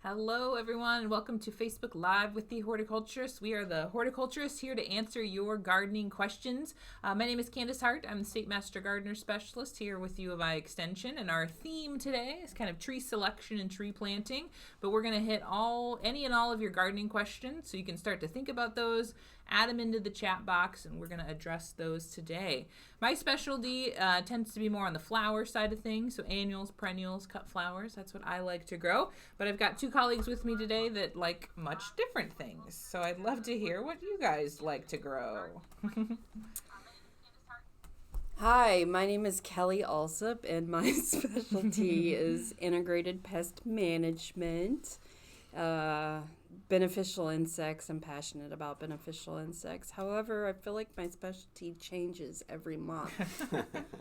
Hello, everyone, and welcome to Facebook Live with the Horticulturists. We are the Horticulturists here to answer your gardening questions. My name is Candace Hart. I'm the State Master Gardener Specialist here with U of I Extension, and our theme today is kind of tree selection and tree planting, but we're going to hit any and all of your gardening questions, so you can start to think about those, add them into the chat box, and we're going to address those today. My specialty tends to be more on the flower side of things, so annuals, perennials, cut flowers. That's what I like to grow. But I've got two colleagues with me today that like much different things. So I'd love to hear what you guys like to grow. Hi, my name is Kelly Alsop, and my specialty is integrated pest management. Beneficial insects. I'm passionate about beneficial insects. However, I feel like my specialty changes every month.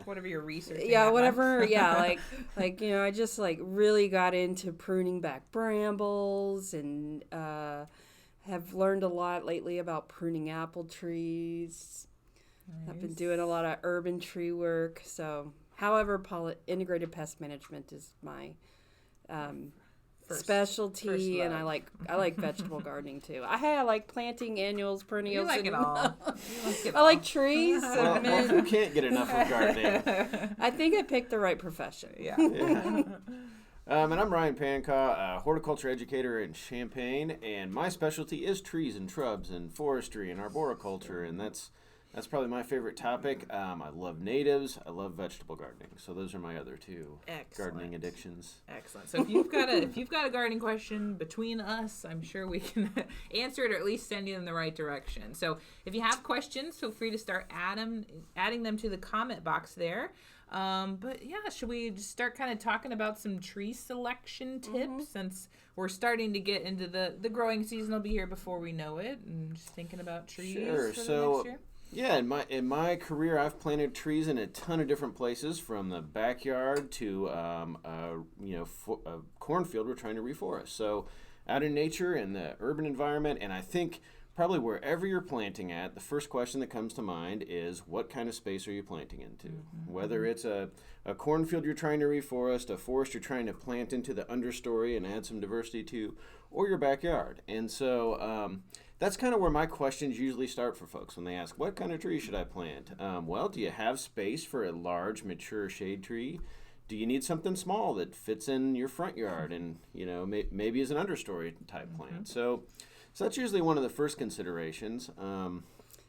Whatever you're researching. Yeah, whatever. Yeah, like I just really got into pruning back brambles and have learned a lot lately about pruning apple trees. Nice. I've been doing a lot of urban tree work. So, however, integrated pest management is my specialty, and I like vegetable gardening too. I like planting annuals, perennials. You like it all. I like trees. Well, who can't get enough of gardening? I think I picked the right profession. Yeah. And I'm Ryan Pancaw, a horticulture educator in Champaign, and my specialty is trees and shrubs and forestry and arboriculture, and that's probably my favorite topic. I love natives. I love vegetable gardening. So those are my other two gardening addictions. Excellent. So if you've got a gardening question between us, I'm sure we can answer it or at least send you in the right direction. So if you have questions, feel free to start adding them to the comment box there. But yeah, should we just start kind of talking about some tree selection tips since we're starting to get into the growing season? Will be here before we know it, and just thinking about trees Sure. for the next year. Yeah, in my career, I've planted trees in a ton of different places, from the backyard to a cornfield we're trying to reforest. So out in nature in the urban environment, and I think probably wherever you're planting at, the first question that comes to mind is what kind of space are you planting into? Mm-hmm. Whether it's a cornfield you're trying to reforest, a forest you're trying to plant into the understory and add some diversity to, or your backyard. And so that's kind of where my questions usually start for folks when they ask, what kind of tree should I plant? Well, do you have space for a large, mature shade tree? Do you need something small that fits in your front yard and, maybe is an understory type plant? So that's usually one of the first considerations.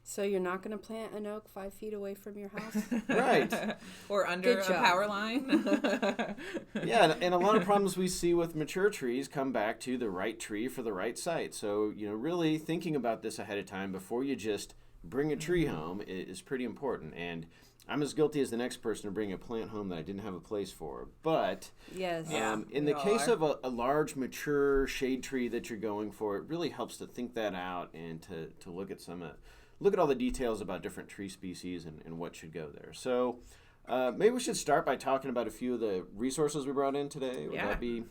So you're not going to plant an oak 5 feet away from your house? Right. Or under a power line? Yeah, and a lot of problems we see with mature trees come back to the right tree for the right site. So, really thinking about this ahead of time before you just bring a tree home is pretty important. And I'm as guilty as the next person to bring a plant home that I didn't have a place for. But yes, in the case of a large, mature shade tree that you're going for, it really helps to think that out and to look at look at all the details about different tree species and what should go there. So maybe we should start by talking about a few of the resources we brought in today. Would that be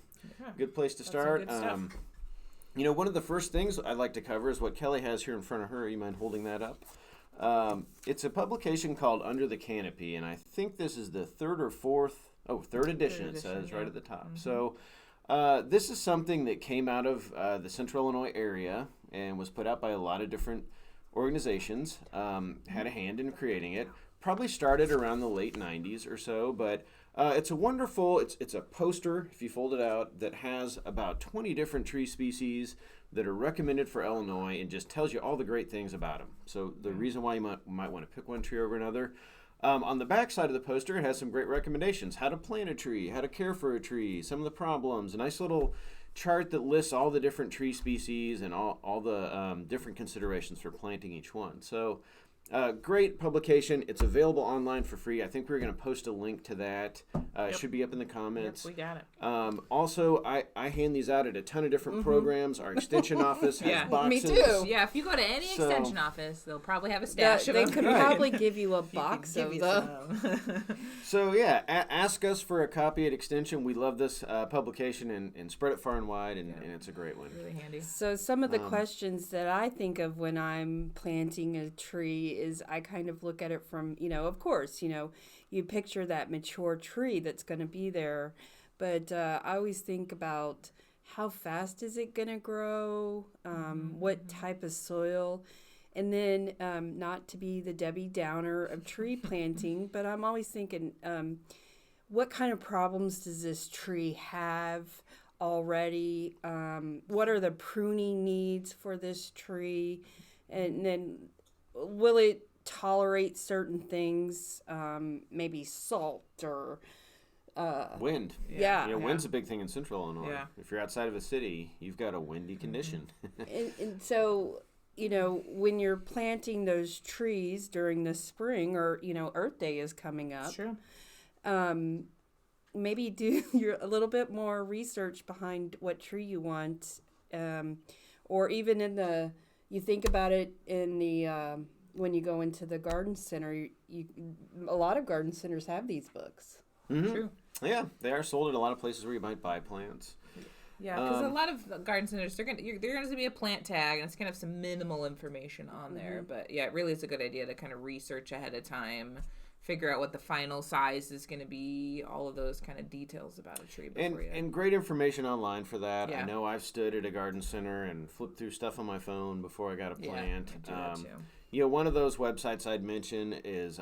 a good place to start? One of the first things I'd like to cover is what Kelly has here in front of her. You mind holding that up? It's a publication called Under the Canopy, and I think this is the third edition, it says right at the top. Mm-hmm. So this is something that came out of the Central Illinois area and was put out by a lot of different organizations, had a hand in creating it. Probably started around the late 90s or so, but it's a wonderful, it's a poster, if you fold it out, that has about 20 different tree species that are recommended for Illinois and just tells you all the great things about them. So the reason why you might want to pick one tree over another. On the back side of the poster, it has some great recommendations. How to plant a tree, how to care for a tree, some of the problems, a nice little chart that lists all the different tree species and all the different considerations for planting each one. So great publication. It's available online for free. I think we're going to post a link to that. It should be up in the comments. Yep, we got it. Also, I hand these out at a ton of different programs. Our extension office has boxes. Me too. Yeah, if you go to any extension office, they'll probably have a stash of them. They could probably give you a box of them. So yeah, ask us for a copy at Extension. We love this publication and spread it far and wide, and it's a great one. Really handy. So some of the questions that I think of when I'm planting a tree is I kind of look at it from, of course, you picture that mature tree that's going to be there. But I always think about how fast is it going to grow, what type of soil. And then not to be the Debbie Downer of tree planting, but I'm always thinking, what kind of problems does this tree have already? What are the pruning needs for this tree? And then will it tolerate certain things, maybe salt or wind. Yeah. Wind's a big thing in Central Illinois. Yeah. If you're outside of a city, you've got a windy condition. and so, when you're planting those trees during the spring, or, Earth Day is coming up. Sure. Maybe do a little bit more research behind what tree you want. Or even you think about it in the, when you go into the garden center, a lot of garden centers have these books. Mm-hmm. True. Yeah, they are sold at a lot of places where you might buy plants. Yeah, because a lot of garden centers, they're going to be a plant tag, and it's going to have some minimal information on there. But yeah, it really is a good idea to kind of research ahead of time, figure out what the final size is going to be, all of those kind of details about a tree. And great information online for that. Yeah. I know I've stood at a garden center and flipped through stuff on my phone before I got a plant. Yeah, I do that too. One of those websites I'd mention is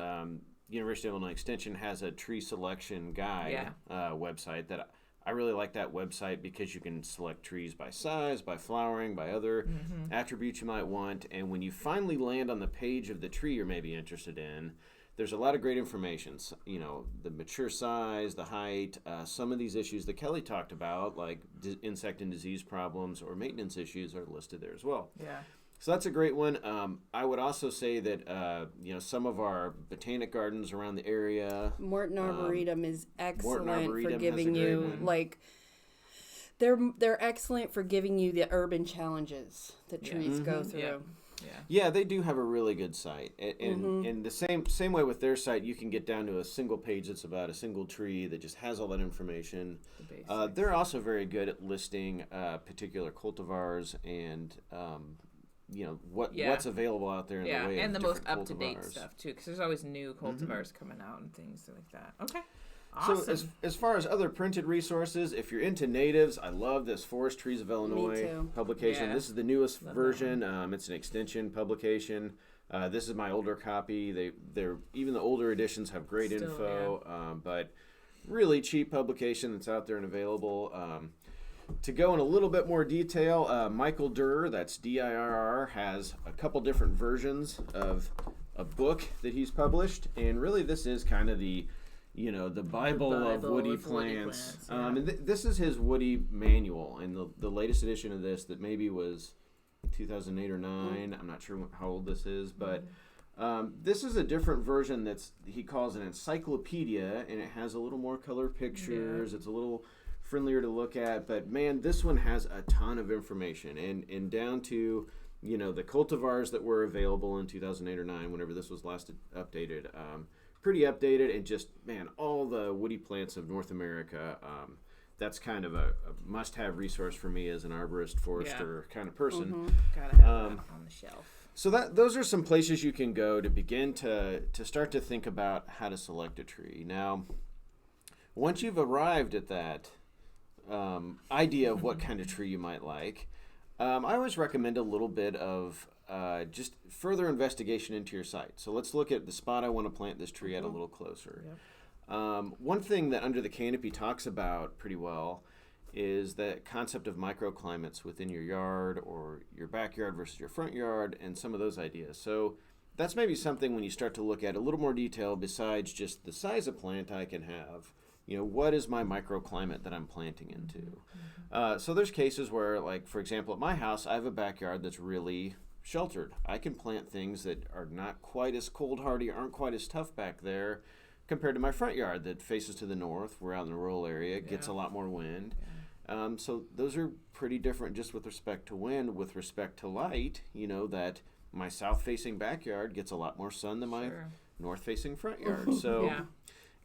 University of Illinois Extension has a tree selection guide website that I really like that website because you can select trees by size, by flowering, by other attributes you might want. And when you finally land on the page of the tree you're maybe interested in, there's a lot of great information. The mature size, the height, some of these issues that Kelly talked about, like insect and disease problems or maintenance issues, are listed there as well. Yeah. So that's a great one. I would also say that some of our botanic gardens around the area. Morton Arboretum is excellent Arboretum for giving you they're excellent for giving you the urban challenges that trees go through. Yeah, they do have a really good site, and the same way with their site, you can get down to a single page that's about a single tree that just has all that information. They're also very good at listing particular cultivars and what's available out there in the way of and the most different up-to-date cultivars. stuff too, because there's always new cultivars coming out and things like that. Okay, awesome. So as far as other printed resources, if you're into natives, I love this Forest Trees of Illinois publication. Yeah. This is the newest version. It's an extension publication. This is my older copy. They're even the older editions have great info, but really cheap publication that's out there and available. To go in a little bit more detail, Michael Durr, that's D-I-R-R, has a couple different versions of a book that he's published, and really this is kind of the Bible of woody plants. And this is his woody manual, and the latest edition of this that maybe was 2008 or 9. I'm not sure how old this is, but this is a different version he calls an encyclopedia, and it has a little more color pictures. It's a little friendlier to look at, but man, this one has a ton of information, and down to the cultivars that were available in 2008 or 9, whenever this was last updated. Pretty updated, and just all the woody plants of North America. That's kind of a must-have resource for me as an arborist, forester kind of person. Gotta have that on the shelf. So those are some places you can go to begin to start to think about how to select a tree. Now, once you've arrived at that idea of what kind of tree you might like, I always recommend a little bit of just further investigation into your site. So let's look at the spot I want to plant this tree at a little closer. One thing that Under the Canopy talks about pretty well is the concept of microclimates within your yard or your backyard versus your front yard, and some of those ideas. So that's maybe something when you start to look at a little more detail besides just the size of plant I can have. What is my microclimate that I'm planting into? So there's cases where, like, for example, at my house, I have a backyard that's really sheltered. I can plant things that are not quite as cold hardy, aren't quite as tough back there, compared to my front yard that faces to the north. We're out in the rural area, gets a lot more wind. So those are pretty different just with respect to wind. With respect to light, that my south-facing backyard gets a lot more sun than my north-facing front yard. So.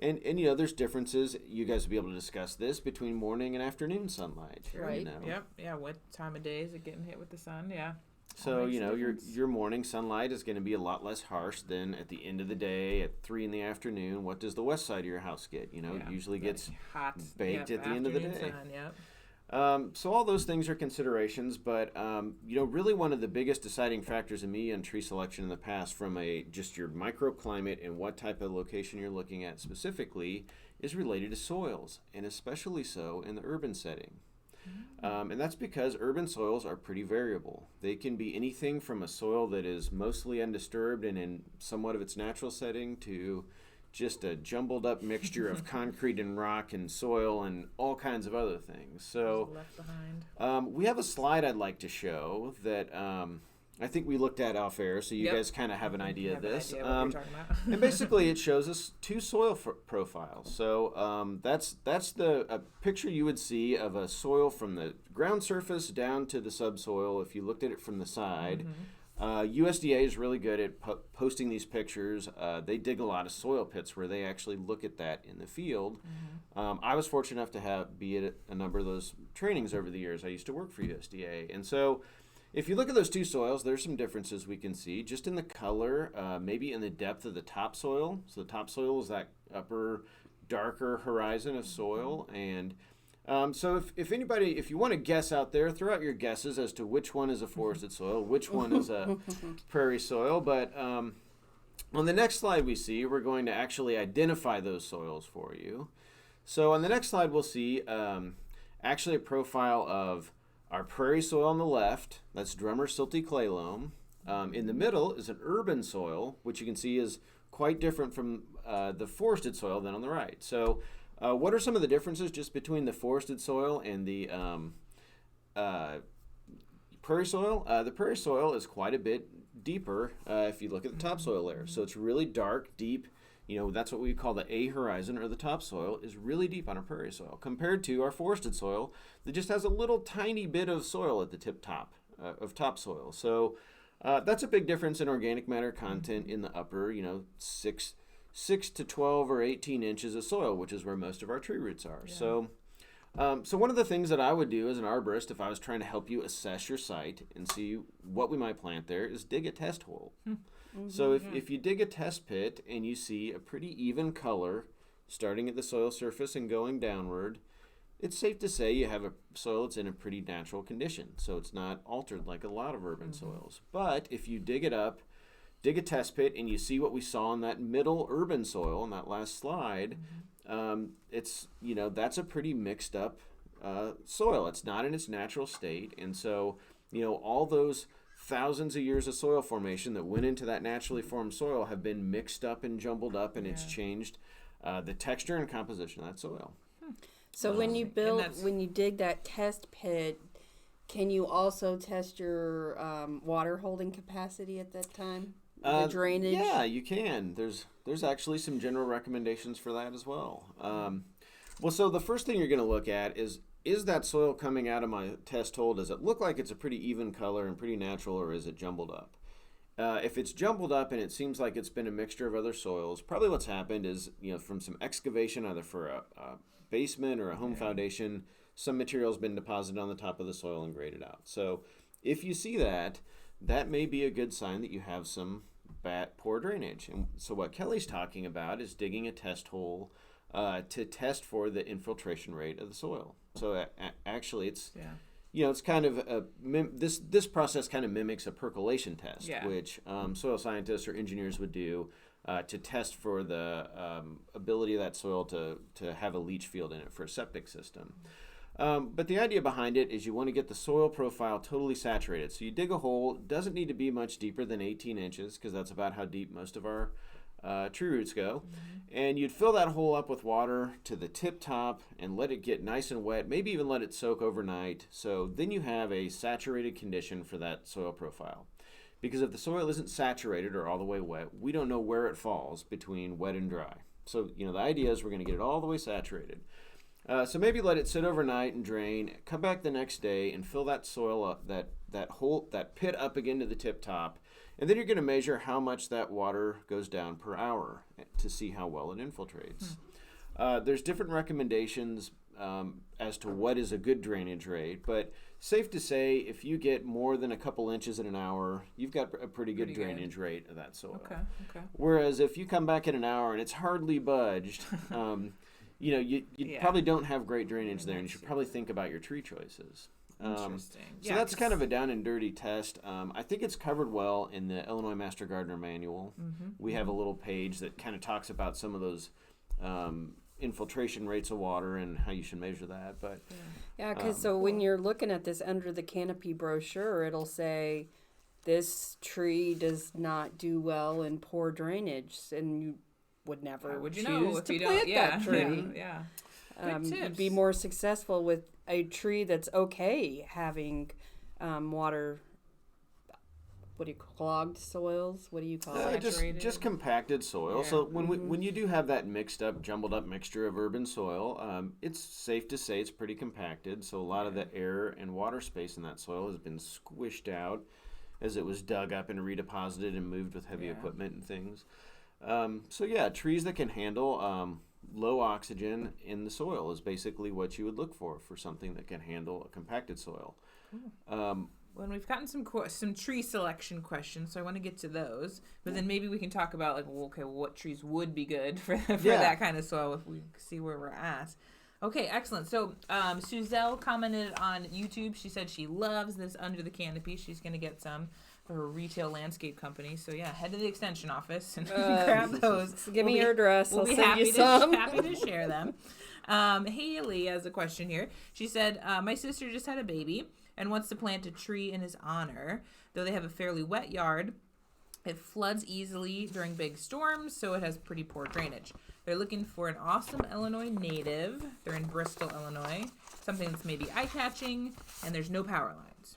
And there's differences. You guys will be able to discuss this between morning and afternoon sunlight. Right. Yep. Yeah. What time of day is it getting hit with the sun? Yeah. So your morning sunlight is going to be a lot less harsh than at the end of the day at 3 in the afternoon. What does the west side of your house get? It usually gets hot, baked at the end of the day. Sun, yep. So all those things are considerations, but really one of the biggest deciding factors in me on tree selection in the past, from just your microclimate and what type of location you're looking at specifically, is related to soils, and especially so in the urban setting. And that's because urban soils are pretty variable. They can be anything from a soil that is mostly undisturbed and in somewhat of its natural setting to just a jumbled up mixture of concrete and rock and soil and all kinds of other things. So left behind. we have a slide I'd like to show that I think we looked at off air, so you guys kind of have an idea of this. What we're talking about. And basically, it shows us two soil profiles. So that's a picture you would see of a soil from the ground surface down to the subsoil if you looked at it from the side. USDA is really good at posting these pictures. They dig a lot of soil pits where they actually look at that in the field. I was fortunate enough to be at a number of those trainings over the years. I used to work for USDA. And so if you look at those two soils, there's some differences we can see just in the color, maybe in the depth of the topsoil. So the topsoil is that upper, darker horizon of soil. And so if you want to guess out there, throw out your guesses as to which one is a forested soil, which one is a prairie soil. But on the next slide we're going to actually identify those soils for you. So on the next slide, we'll see actually a profile of our prairie soil on the left. That's drummer silty clay loam. In the middle is an urban soil, which you can see is quite different from the forested soil than on the right. So what are some of the differences just between the forested soil and the prairie soil? The prairie soil is quite a bit deeper if you look at the topsoil layer. So it's really dark, deep. That's what we call the A horizon, or the topsoil is really deep on our prairie soil, compared to our forested soil that just has a little tiny bit of soil at the tip top of topsoil. So that's a big difference in organic matter content in the upper, 6 to 12 or 18 inches of soil, which is where most of our tree roots are. Yeah. So one of the things that I would do as an arborist, if I was trying to help you assess your site and see what we might plant there, is dig a test hole. So if you dig a test pit and you see a pretty even color starting at the soil surface and going downward, it's safe to say you have a soil that's in a pretty natural condition. So it's not altered like a lot of urban soils. But if you dig it up, dig a test pit, and you see what we saw in that middle urban soil in that last slide, it's, that's a pretty mixed up soil. It's not in its natural state. And so, all those thousands of years of soil formation that went into that naturally formed soil have been mixed up and jumbled up, and it's changed the texture and composition of that soil. So when you dig that test pit, can you also test your water holding capacity at that time? The drainage? Yeah, you can. There's actually some general recommendations for that as well. So the first thing you're going to look at is that soil coming out of my test hole, does it look like it's a pretty even color and pretty natural, or is it jumbled up? If it's jumbled up and it seems like it's been a mixture of other soils, probably what's happened is, from some excavation, either for a basement or a home foundation, some material's been deposited on the top of the soil and graded out. So if you see that, that may be a good sign that you have some poor drainage. And so what Kelly's talking about is digging a test hole to test for the infiltration rate of the soil. So actually, it's it's kind of this process kind of mimics a percolation test, which soil scientists or engineers would do to test for the ability of that soil to have a leach field in it for a septic system. But the idea behind it is you want to get the soil profile totally saturated. So you dig a hole. It doesn't need to be much deeper than 18 inches because that's about how deep most of our tree roots go. And you'd fill that hole up with water to the tip top and let it get nice and wet, maybe even let it soak overnight. So then you have a saturated condition for that soil profile. Because if the soil isn't saturated or all the way wet, we don't know where it falls between wet and dry. So, the idea is we're going to get it all the way saturated. So maybe let it sit overnight and drain, come back the next day and fill that soil up, that pit up again to the tip top. And then you're going to measure how much that water goes down per hour to see how well it infiltrates. There's different recommendations as to what is a good drainage rate, but safe to say if you get more than a couple inches in an hour, you've got a pretty good drainage rate of that soil. Okay. Whereas if you come back in an hour and it's hardly budged, you probably don't have great drainage there, and you should probably think about your tree choices. Interesting. So that's kind of a down and dirty test. I think it's covered well in the Illinois Master Gardener Manual. We have a little page that kind of talks about some of those infiltration rates of water and how you should measure that. But because when you're looking at this under the Canopy brochure, it'll say this tree does not do well in poor drainage, and you would never choose to plant that tree. Yeah. You'd be more successful with a tree that's okay having water. What do you clogged soils? What do you call it? Just compacted soil. So when you do have that jumbled up mixture of urban soil, it's safe to say it's pretty compacted. So a lot of the air and water space in that soil has been squished out as it was dug up and redeposited and moved with heavy equipment and things. Trees that can handle low oxygen in the soil is basically what you would look for something that can handle a compacted soil. Well, we've gotten some tree selection questions, so I want to get to those. But then maybe we can talk about what trees would be good for that kind of soil if we see where we're at. Okay, excellent. So Suzelle commented on YouTube. She said she loves this under the canopy. She's going to get some for her retail landscape company. So head to the extension office and grab those. Give me your address. I'll send you some. Happy to share them. Haley has a question here. She said, my sister just had a baby and wants to plant a tree in his honor. Though they have a fairly wet yard, it floods easily during big storms, so it has pretty poor drainage. They're looking for an awesome Illinois native. They're in Bristol, Illinois. Something that's maybe eye-catching, and there's no power lines.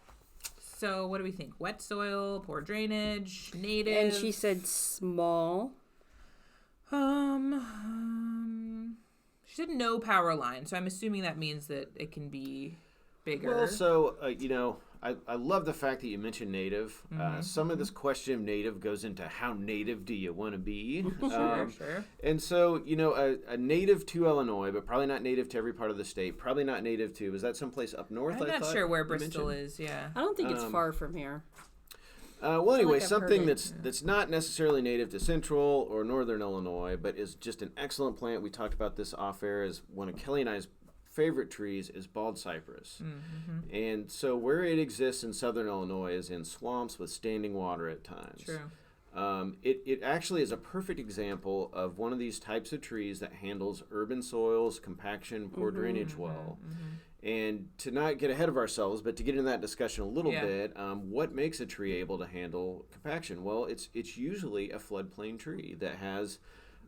So what do we think? Wet soil, poor drainage, native? And she said small. She said no power line, so I'm assuming that means that it can be bigger. Well, so, I love the fact that you mentioned native. Some of this question of native goes into how native do you want to be? Sure. And so, a native to Illinois, but probably not native to every part of the state, probably not native to, is that someplace up north? I'm not sure where Bristol is, yeah. I don't think it's far from here. Anyway, something that's not necessarily native to central or northern Illinois, but is just an excellent plant. We talked about this off air as one of Kelly and I's favorite trees is bald cypress. And so where it exists in southern Illinois is in swamps with standing water at times. True. It actually is a perfect example of one of these types of trees that handles urban soils, compaction, poor drainage well. And to not get ahead of ourselves, but to get into that discussion a little bit, what makes a tree able to handle compaction? Well, it's usually a floodplain tree that has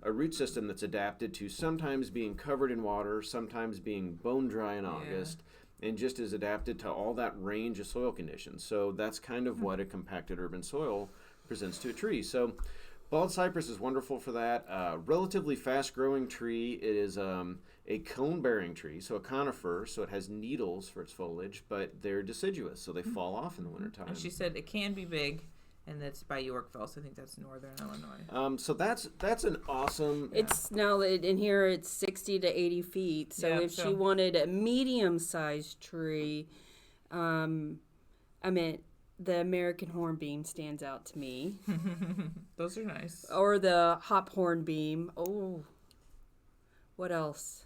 a root system that's adapted to sometimes being covered in water, sometimes being bone dry in August, and just is adapted to all that range of soil conditions. So that's kind of what a compacted urban soil presents to a tree. So bald cypress is wonderful for that. Relatively fast-growing tree. It is a cone-bearing tree, so a conifer, so it has needles for its foliage, but they're deciduous, so they fall off in the wintertime. And she said it can be big. And that's by Yorkville, so I think that's northern Illinois. So that's an awesome. It's now in here. It's 60 to 80 feet. So if she wanted a medium-sized tree, the American hornbeam stands out to me. Those are nice. Or the hop hornbeam. Oh, what else?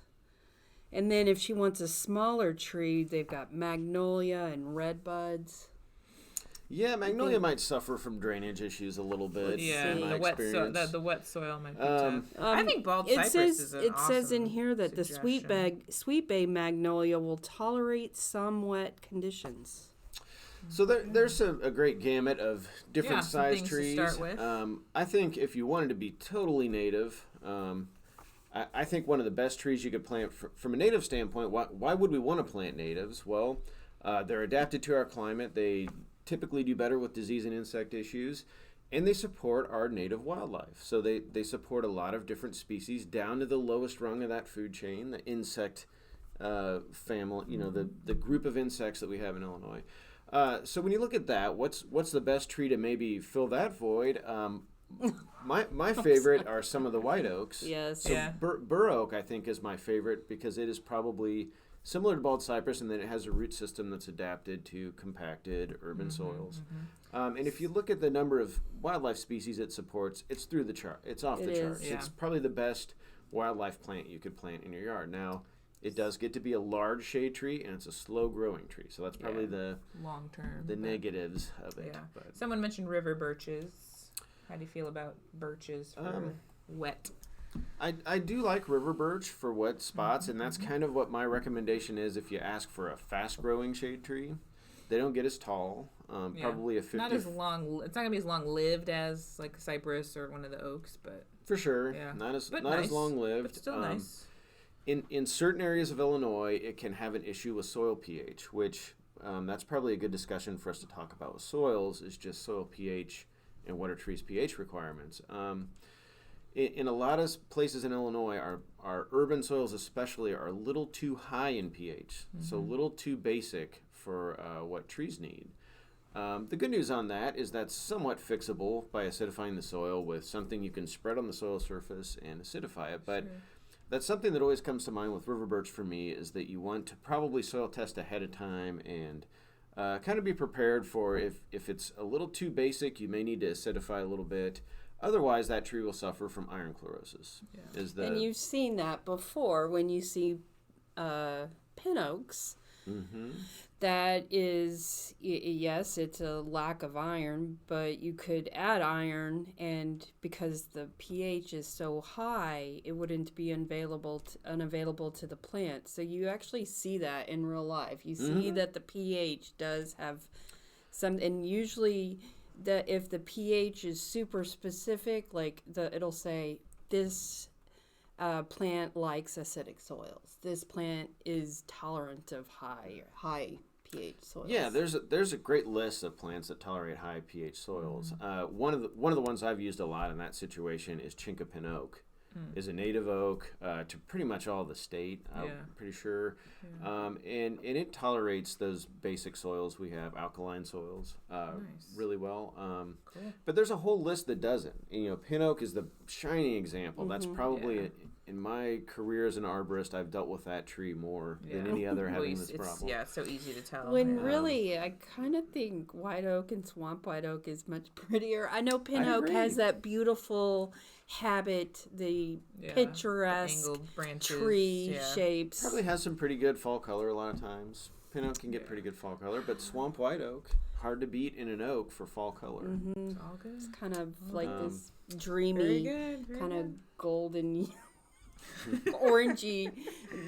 And then if she wants a smaller tree, they've got magnolia and redbuds. Yeah, magnolia might suffer from drainage issues a little bit. Yeah, in my experience. The wet soil might be tough. I think bald cypress is an It awesome says in here that suggestion. the sweet bay magnolia will tolerate some wet conditions. So there's a great gamut of different size trees. To start with. I think if you wanted to be totally native, I think one of the best trees you could plant from a native standpoint. Why would we want to plant natives? Well, they're adapted to our climate. They typically do better with disease and insect issues, and they support our native wildlife. So they support a lot of different species down to the lowest rung of that food chain, the insect family, the group of insects that we have in Illinois. So when you look at that, what's the best tree to maybe fill that void? My favorite are some of the white oaks. Yes. So bur oak, I think, is my favorite because it is probably similar to bald cypress, and then it has a root system that's adapted to compacted urban soils. And if you look at the number of wildlife species it supports, it's through the chart. It's off the charts. Yeah. It's probably the best wildlife plant you could plant in your yard. Now, it does get to be a large shade tree, and it's a slow-growing tree. So that's probably the long-term, negatives of it. Yeah. But Someone mentioned river birches. How do you feel about birches for wet? I do like river birch for wet spots, and that's kind of what my recommendation is if you ask for a fast-growing shade tree. They don't get as tall, probably a 50. Not as long. It's not gonna be as long-lived as like a cypress or one of the oaks, but for sure, yeah. not as nice. long-lived. But still nice. In certain areas of Illinois, it can have an issue with soil pH, which that's probably a good discussion for us to talk about with soils, is just soil pH and what are trees' pH requirements. In a lot of places in Illinois, our urban soils especially are a little too high in pH, so a little too basic for what trees need. The good news on that is that's somewhat fixable by acidifying the soil with something you can spread on the soil surface and acidify it, but that's something that always comes to mind with river birch for me, is that you want to probably soil test ahead of time and kind of be prepared for if it's a little too basic, you may need to acidify a little bit. Otherwise, that tree will suffer from iron chlorosis. Yeah. And you've seen that before when you see pin oaks. Mm-hmm. That is, yes, it's a lack of iron, but you could add iron, and because the pH is so high, it wouldn't be unavailable to the plant. So you actually see that in real life. You see that the pH does have some, and usually that if the pH is super specific, like it'll say this plant likes acidic soils. This plant is tolerant of high pH soils. Yeah, there's a great list of plants that tolerate high pH soils. One of the ones I've used a lot in that situation is chinkapin oak. Is a native oak to pretty much all the state. I'm pretty sure, and it tolerates those basic soils we have, alkaline soils, really well. Cool. But there's a whole list that doesn't. And, pin oak is the shining example. That's probably in my career as an arborist, I've dealt with that tree more than any other having this problem. It's so easy to tell. When really, I kind of think white oak and swamp white oak is much prettier. I know pin oak has that beautiful habit, the picturesque the angled branches, tree shapes. Probably has some pretty good fall color a lot of times. Pin oak can get pretty good fall color, but swamp white oak, hard to beat in an oak for fall color. It's all good. It's kind of like this dreamy, kind of golden, orangey,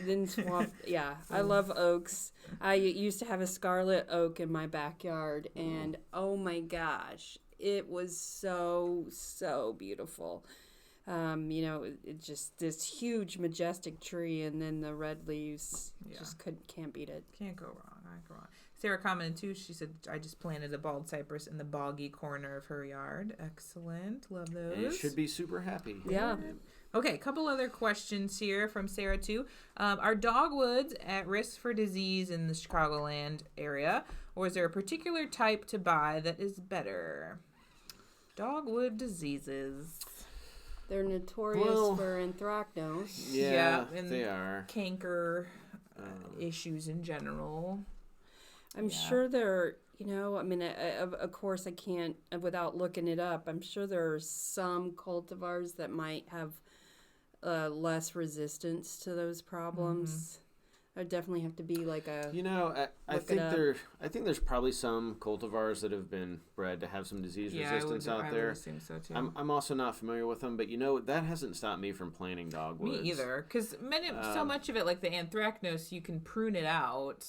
then swamp. Yeah, I love oaks. I used to have a scarlet oak in my backyard, and oh my gosh, it was so beautiful. It's just this huge, majestic tree, and then the red leaves. Just can't beat it. Can't go wrong. Sarah commented too. She said, "I just planted a bald cypress in the boggy corner of her yard. Excellent, love those. And it should be super happy. Yeah." Okay, a couple other questions here from Sarah too. Are dogwoods at risk for disease in the Chicagoland area, or is there a particular type to buy that is better? Dogwood diseases. They're notorious for anthracnose. Yeah, and they are. Canker issues in general. I'm sure there, of course I can't, without looking it up, I'm sure there are some cultivars that might have less resistance to those problems. I definitely have to be like a. I think there's probably some cultivars that have been bred to have some disease resistance out there. I would assume so too. I'm also not familiar with them, but that hasn't stopped me from planting dogwoods. Me either, because so much of it, like the anthracnose, you can prune it out.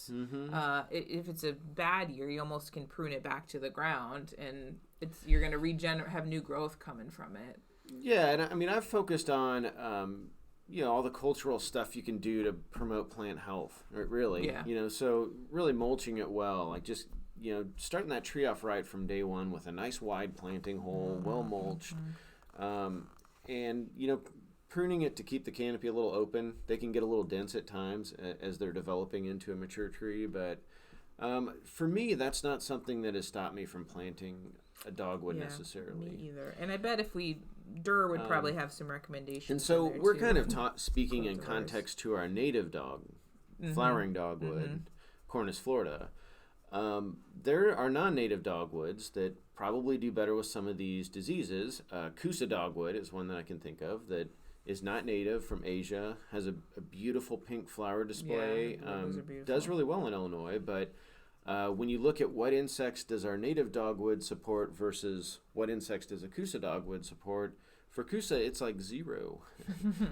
If it's a bad year, you almost can prune it back to the ground, and you're going to have new growth coming from it. Yeah, and I've focused on. All the cultural stuff you can do to promote plant health, really. Yeah. So really mulching it well, like just, starting that tree off right from day one with a nice wide planting hole, well mulched, and, pruning it to keep the canopy a little open. They can get a little dense at times as they're developing into a mature tree, but for me, that's not something that has stopped me from planting a dogwood necessarily. Me either. And I bet if Durr would probably have some recommendations. And so we're kind of speaking in context to our native flowering dogwood, Cornus Florida. There are non-native dogwoods that probably do better with some of these diseases. Coosa dogwood is one that I can think of that is not native, from Asia, has a beautiful pink flower display. those are beautiful. Does really well in Illinois, but when you look at what insects does our native dogwood support versus what insects does a Kousa dogwood support, for Kousa it's like 0.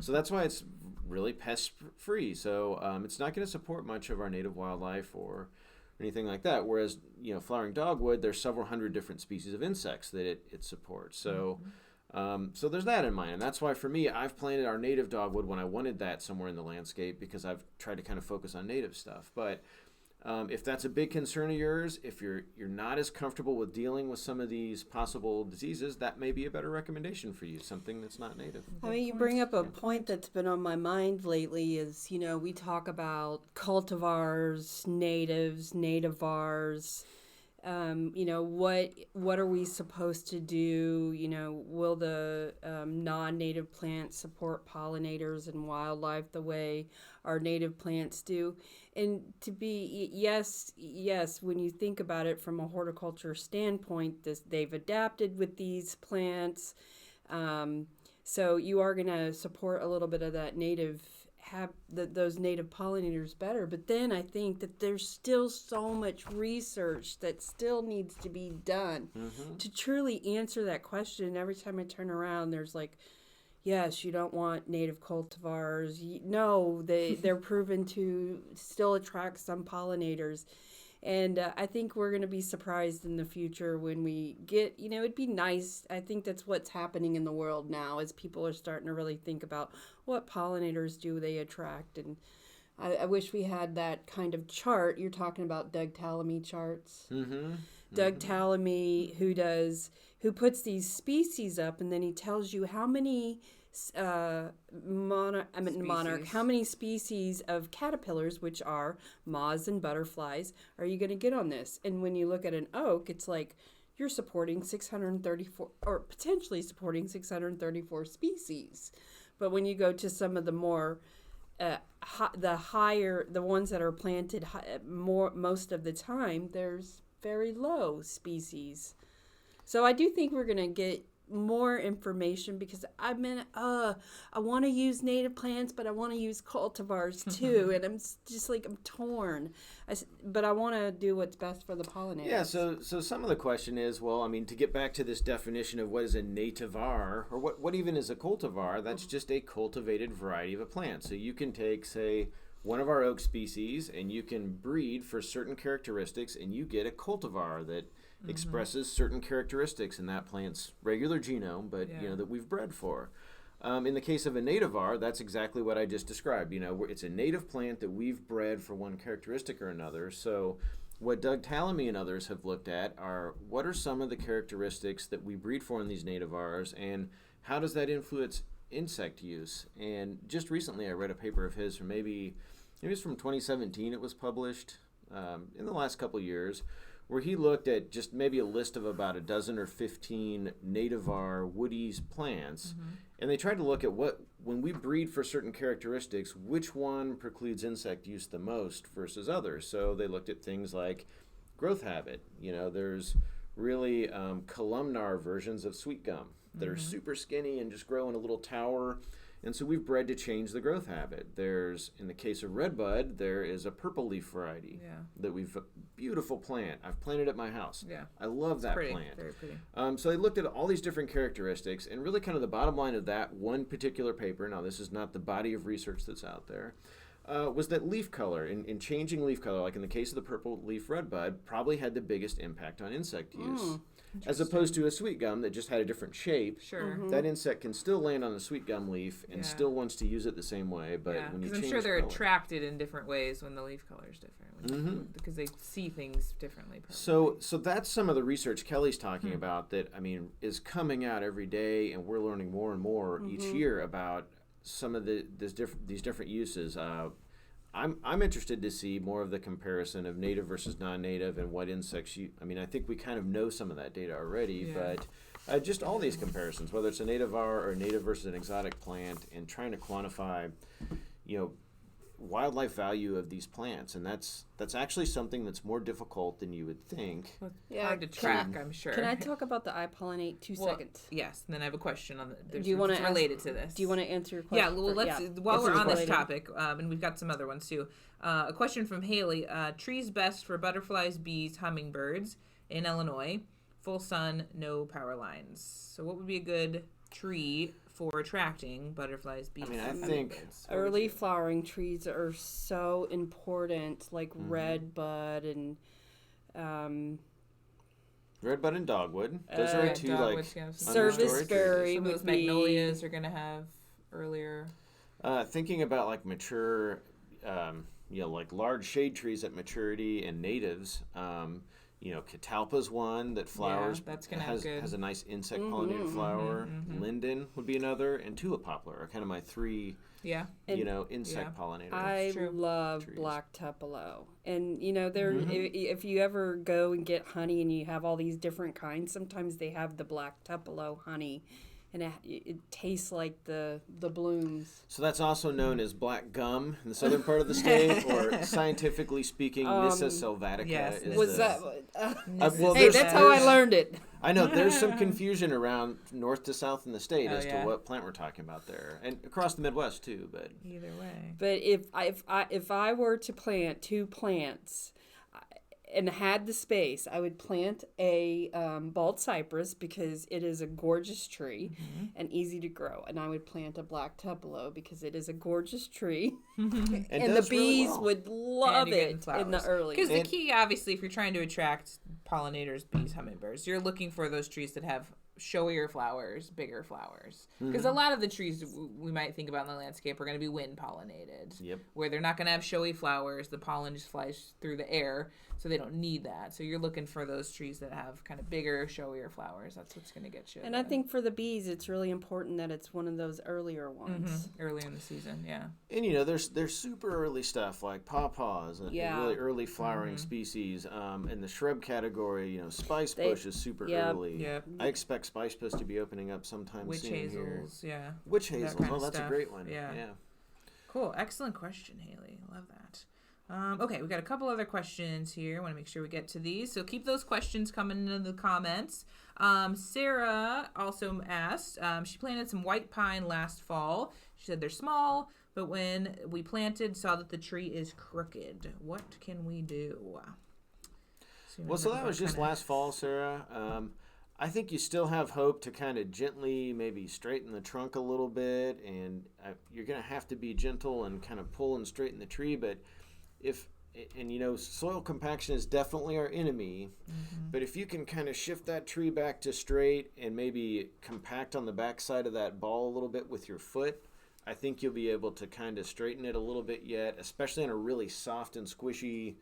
So that's why it's really pest free. So it's not going to support much of our native wildlife or anything like that. Whereas, flowering dogwood, there's several hundred different species of insects that it supports. So so there's that in mind. And that's why for me, I've planted our native dogwood when I wanted that somewhere in the landscape, because I've tried to kind of focus on native stuff. But if that's a big concern of yours, if you're not as comfortable with dealing with some of these possible diseases, that may be a better recommendation for you, something that's not native. I mean, you bring up a point that's been on my mind lately is, we talk about cultivars, natives, nativars. What are we supposed to do? Will the non-native plants support pollinators and wildlife the way our native plants do? And to be, yes, when you think about it from a horticulture standpoint, they've adapted with these plants. So you are going to support a little bit of that native, those native pollinators better. But then I think that there's still so much research that still needs to be done to truly answer that question. And every time I turn around, there's like, yes, you don't want native cultivars. No, they're proven to still attract some pollinators. And I think we're going to be surprised in the future when we get, it'd be nice. I think that's what's happening in the world now, as people are starting to really think about what pollinators do they attract. And I wish we had that kind of chart. You're talking about Doug Tallamy charts. Doug Tallamy, who puts these species up, and then he tells you how many how many species of caterpillars, which are moths and butterflies, are you going to get on this? And when you look at an oak, it's like you're supporting 634 or potentially supporting 634 species. But when you go to some of the more the ones that are planted most of the time, there's very low species. So I do think we're going to get more information, because I want to use native plants, but I want to use cultivars too, and I'm torn. But I want to do what's best for the pollinators. Yeah, so some of the question is, well, I mean, to get back to this definition of what is a nativar, or what even is a cultivar, that's just a cultivated variety of a plant. So you can take, say, one of our oak species, and you can breed for certain characteristics, and you get a cultivar that expresses certain characteristics in that plant's regular genome, but that we've bred for. In the case of a nativar, that's exactly what I just described. It's a native plant that we've bred for one characteristic or another. So what Doug Tallamy and others have looked at are, what are some of the characteristics that we breed for in these nativars, and how does that influence insect use? And just recently I read a paper of his from maybe it's from 2017, it was published in the last couple years, where he looked at just maybe a list of about a dozen or 15 nativar woody plants, and they tried to look at when we breed for certain characteristics, which one precludes insect use the most versus others. So they looked at things like growth habit. There's really columnar versions of sweet gum that are super skinny and just grow in a little tower. And so we've bred to change the growth habit. There's, in the case of redbud, there is a purple leaf variety that beautiful plant. I've planted at my house. Yeah, I love that plant. Very pretty. So they looked at all these different characteristics, and really kind of the bottom line of that one particular paper, now this is not the body of research that's out there, was that leaf color, in changing leaf color, like in the case of the purple leaf redbud, probably had the biggest impact on insect use. As opposed to a sweet gum that just had a different shape. Sure. That insect can still land on a sweet gum leaf and still wants to use it the same way. But when you change I'm sure they're color, attracted in different ways when the leaf color is different, because they see things differently. So that's some of the research Kelly's talking about that, is coming out every day, and we're learning more and more each year about some of these different uses. I'm interested to see more of the comparison of native versus non-native and what insects I think we kind of know some of that data already, but just all these comparisons, whether it's a nativar or a native versus an exotic plant, and trying to quantify, wildlife value of these plants, and that's actually something that's more difficult than you would think. Hard to track, I'm sure. Can I talk about the I pollinate 2 seconds? Yes, and then I have a question on Do you want to related to this. Do you want to answer your question? Yeah, well, while we're on this topic, and we've got some other ones too. A question from Haley: trees best for butterflies, bees, hummingbirds in Illinois. Full sun, no power lines. So, what would be a good tree for attracting butterflies, bees? I mean, I think early flowering trees are so important, like redbud and redbud and dogwood. Those are two dogwoods, like serviceberry. Some of those magnolias are going to have earlier. Thinking about like mature, like large shade trees at maturity and natives. Catalpa's one that flowers. That's gonna has a nice insect pollinated flower. Linden would be another, and tulip poplar are kind of my three. Yeah. Insect pollinators. I love trees. black tupelo, and if you ever go and get honey and you have all these different kinds, sometimes they have the black tupelo honey. And it tastes like the blooms. So that's also known as black gum in the southern part of the state, or scientifically speaking, Nyssa sylvatica. Yes. Is that's how I learned it. I know there's some confusion around north to south in the state as to what plant we're talking about there, and across the Midwest too. But either way. But if I were to plant 2 plants and had the space, I would plant a bald cypress because it is a gorgeous tree and easy to grow. And I would plant a black tupelo because it is a gorgeous tree. And the bees would love it in the early. Because the key, obviously, if you're trying to attract pollinators, bees, hummingbirds, you're looking for those trees that have showier flowers, bigger flowers. Because a lot of the trees we might think about in the landscape are going to be wind pollinated. Yep. Where they're not going to have showy flowers. The pollen just flies through the air, so they don't need that. So you're looking for those trees that have kind of bigger, showier flowers. That's what's going to get you. And I think for the bees, it's really important that it's one of those earlier ones. Early in the season, yeah. And there's super early stuff like Pawpaw is a really early flowering species. In the shrub category, spice bush is super early. Yep. I expect spice bush to be opening up sometime Witch soon hazels, here. Witch hazels, that's a great one. Yeah. Cool, excellent question, Haley. Love that. Okay, we got a couple other questions here. I want to make sure we get to these. So keep those questions coming into the comments. Sarah also asked, she planted some white pine last fall. She said they're small, but when we planted, saw that the tree is crooked. What can we do? So that was just last fall, Sarah. I think you still have hope to kind of gently maybe straighten the trunk a little bit, and you're going to have to be gentle and kind of pull and straighten the tree, but soil compaction is definitely our enemy, but if you can kind of shift that tree back to straight and maybe compact on the back side of that ball a little bit with your foot, I think you'll be able to kind of straighten it a little bit yet, especially on a really soft and squishy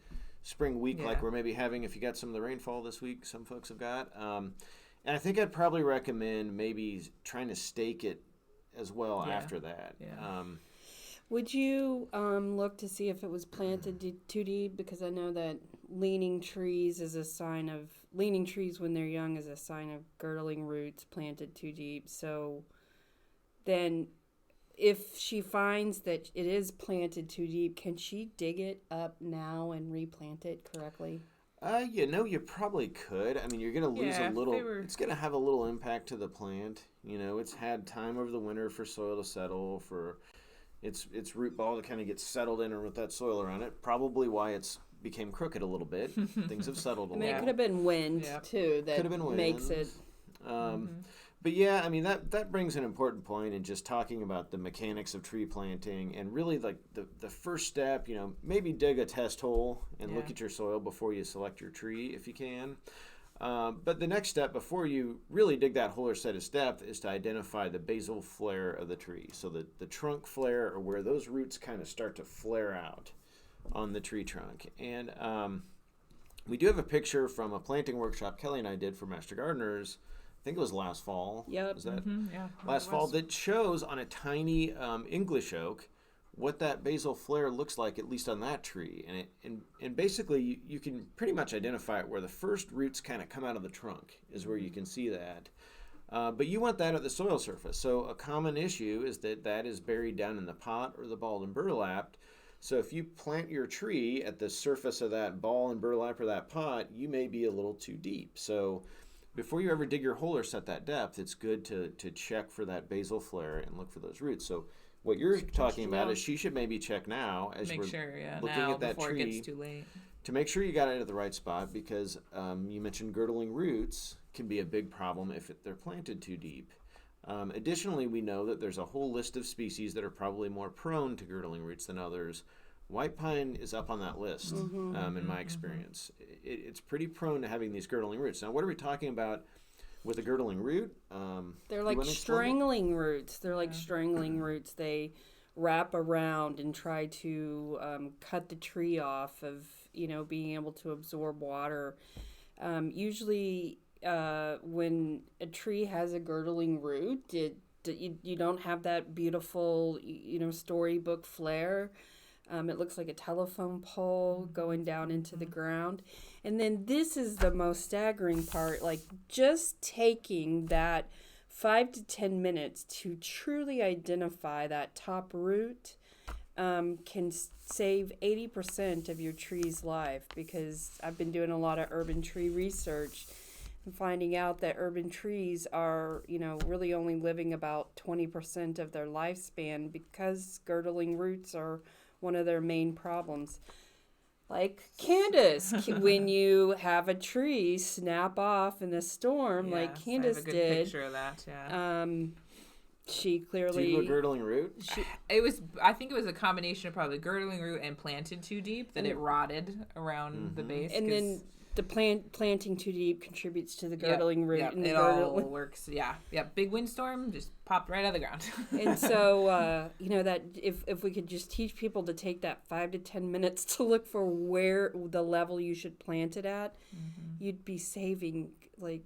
spring week like we're maybe having if you got some of the rainfall this week, some folks have got. And I think I'd probably recommend maybe trying to stake it as well after that. Yeah. Would you look to see if it was planted too deep? Because I know that leaning trees when they're young is a sign of girdling roots planted too deep. So then if she finds that it is planted too deep, can she dig it up now and replant it correctly? You probably could. I mean, you're going to lose a little. It's going to have a little impact to the plant. It's had time over the winter for soil to settle, for its root ball to kind of get settled in with that soil around it. Probably why it's became crooked a little bit. Things have settled a little. It could have been wind too that makes it. But yeah, I mean that brings an important point in just talking about the mechanics of tree planting, and really like the first step, maybe dig a test hole and look at your soil before you select your tree if you can. But the next step before you really dig that hole or set a step is to identify the basal flare of the tree. So the trunk flare, or where those roots kind of start to flare out on the tree trunk. And we do have a picture from a planting workshop Kelly and I did for Master Gardeners. I think it was last fall. Yep. Was that last fall? That shows on a tiny English oak what that basal flare looks like, at least on that tree. And basically, you can pretty much identify it where the first roots kind of come out of the trunk is where you can see that. But you want that at the soil surface. So a common issue is that is buried down in the pot or the balled and burlapped. So if you plant your tree at the surface of that ball and burlap or that pot, you may be a little too deep. So before you ever dig your hole or set that depth, it's good to check for that basal flare and look for those roots. So what you're talking about is she should maybe check now as Make we're sure, looking now at that before tree. it gets too late. To make sure you got it at the right spot, because you mentioned girdling roots can be a big problem if they're planted too deep. Additionally, we know that there's a whole list of species that are probably more prone to girdling roots than others. White pine is up on that list, in my experience. It's pretty prone to having these girdling roots. Now, what are we talking about with a girdling root? They're like strangling roots. They're like strangling roots. They wrap around and try to cut the tree off of, being able to absorb water. Usually, when a tree has a girdling root, you don't have that beautiful, storybook flare. It looks like a telephone pole going down into the ground. And then this is the most staggering part, like just taking that 5 to 10 minutes to truly identify that top root can save 80% of your tree's life, because I've been doing a lot of urban tree research and finding out that urban trees are, really only living about 20% of their lifespan because girdling roots are one of their main problems. Like Candace, when you have a tree snap off in a storm, like Candace I have a good did. picture of that, she clearly. Do you do a girdling root? I think it was a combination of probably girdling root and planted too deep that it rotted around the base. And then the planting too deep contributes to the girdling root. Yep, and it all works. Yeah. Big windstorm just popped right out of the ground. And so, that if we could just teach people to take that 5 to 10 minutes to look for where the level you should plant it at, you'd be saving a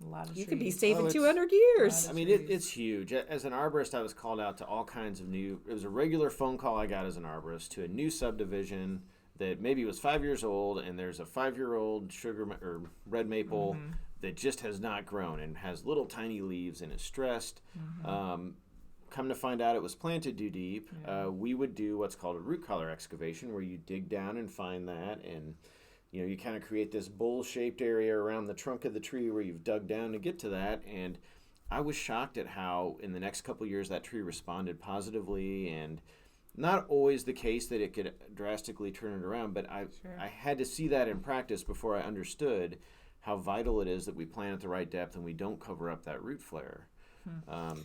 lot of you trees. could be saving 200 years. I mean, it's huge. As an arborist, I was called out to all kinds of it was a regular phone call I got as an arborist to a new subdivision that maybe was 5 years old, and there's a 5-year-old or red maple that just has not grown and has little tiny leaves and is stressed. Come to find out it was planted too deep. We would do what's called a root collar excavation, where you dig down and find that, and you kind of create this bowl-shaped area around the trunk of the tree where you've dug down to get to that. And I was shocked at how in the next couple of years that tree responded positively, and not always the case that it could drastically turn it around, but I had to see that in practice before I understood how vital it is that we plant at the right depth and we don't cover up that root flare.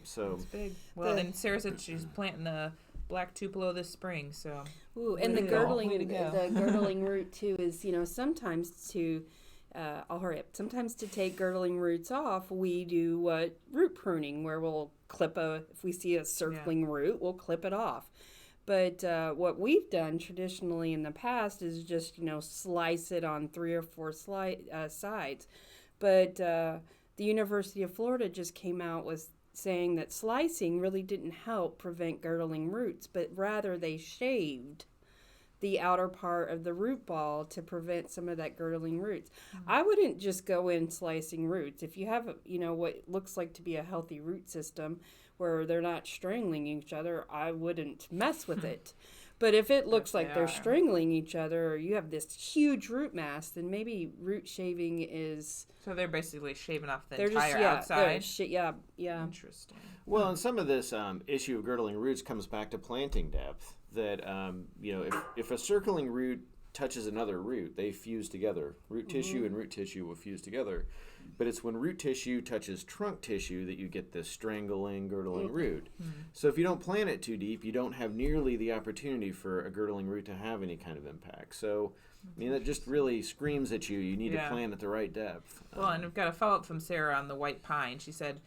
So it's big. Well, then Sarah said she's planting the black tupelo this spring, so. Ooh, and the girdling root too is, sometimes I'll hurry up. Sometimes to take girdling roots off, we do root pruning, where we'll if we see a circling root, we'll clip it off. But what we've done traditionally in the past is just, slice it on 3 or 4 sides. But the University of Florida just came out with saying that slicing really didn't help prevent girdling roots, but rather they shaved the outer part of the root ball to prevent some of that girdling roots. I wouldn't just go in slicing roots. If you have, what looks like to be a healthy root system where they're not strangling each other, I wouldn't mess with it. But if it looks like they're strangling each other, or you have this huge root mass, then maybe root shaving is... So they're basically shaving off the entire outside? Interesting. Well, and some of this issue of girdling roots comes back to planting depth. That, if a circling root touches another root, they fuse together. Root tissue and root tissue will fuse together. But it's when root tissue touches trunk tissue that you get this strangling, girdling root. So if you don't plant it too deep, you don't have nearly the opportunity for a girdling root to have any kind of impact. So, that just really screams at you. You need to plant at the right depth. Well, and we've got a follow-up from Sarah on the white pine. She said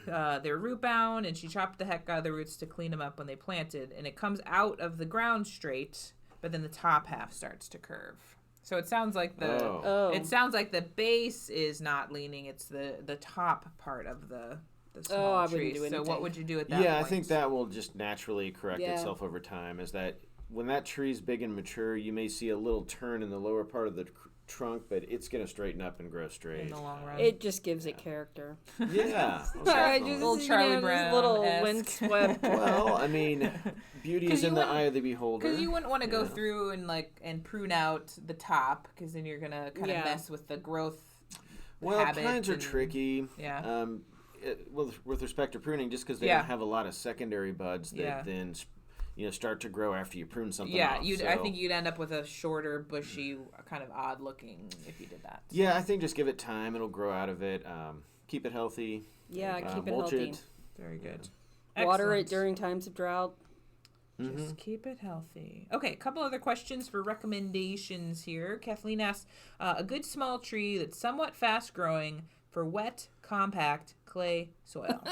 they're root bound, and she chopped the heck out of the roots to clean them up when they planted. And it comes out of the ground straight, but then the top half starts to curve. So it sounds like the base is not leaning. It's the top part of the small tree. Wouldn't do anything. So what would you do at that point? I think that will just naturally correct itself over time. Is that when that tree's big and mature, you may see a little turn in the lower part of the trunk, but it's going to straighten up and grow straight. In the long run. It just gives it character. Yeah. Sorry, definitely. Little Charlie Brown little esque. windswept. Well, I mean, beauty 'Cause is in you the eye of the beholder. Because you wouldn't want to go through and prune out the top, because then you're gonna kind of mess with the growth. Well, pines are tricky. Yeah. With respect to pruning, just because they don't have a lot of secondary buds that then start to grow after you prune something off. I think you'd end up with a shorter, bushy, kind of odd looking if you did that. Yeah, I think just give it time; it'll grow out of it. Keep it healthy. Yeah, keep it mulch healthy. Very good. Water it Excellent. during times of drought. Just keep it healthy. Okay, a couple other questions for recommendations here. Kathleen asks, a good small tree that's somewhat fast growing for wet, compact clay soil.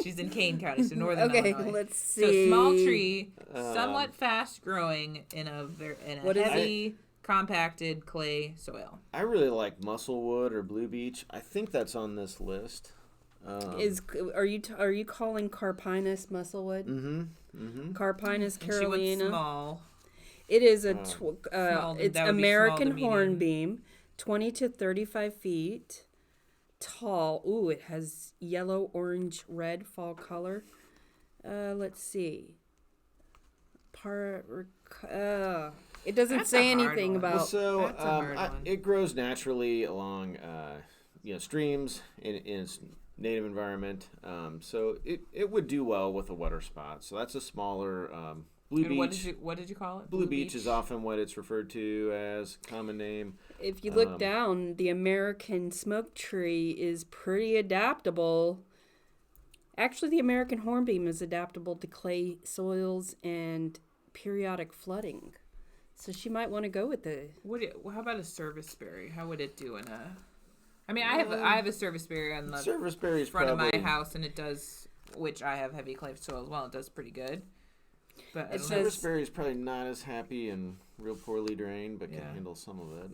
She's in Kane County, so northern Illinois. Let's see. So small tree, somewhat fast growing in a heavy, compacted clay soil. I really like musclewood or blue beech. I think that's on this list. Are you calling Carpinus musclewood? Mm-hmm. Carpinus And she went carolina. small. It is Small, it's that would be American small to medium. hornbeam, 20 to 35 feet tall. Ooh, it has yellow, orange, red fall color. Let's see. It doesn't That's say a hard anything one. about. Well, so That's a hard one. it grows naturally along streams in its native environment. So it would do well with a wetter spot. So that's a smaller blue And beech. what did you call it? Blue beech is often what it's referred to as, common name. If you look down, the American smoke tree is pretty adaptable. Actually, the American hornbeam is adaptable to clay soils and periodic flooding. So she might want to go with the. How about a serviceberry? How would it do in a? I mean, I have a serviceberry on the Serviceberry's front of my probably- house, and it does, which I have heavy clay soil as well. It does pretty good. But It I don't know. says- Serviceberry is probably not as happy and real poorly drained, but can handle some of it.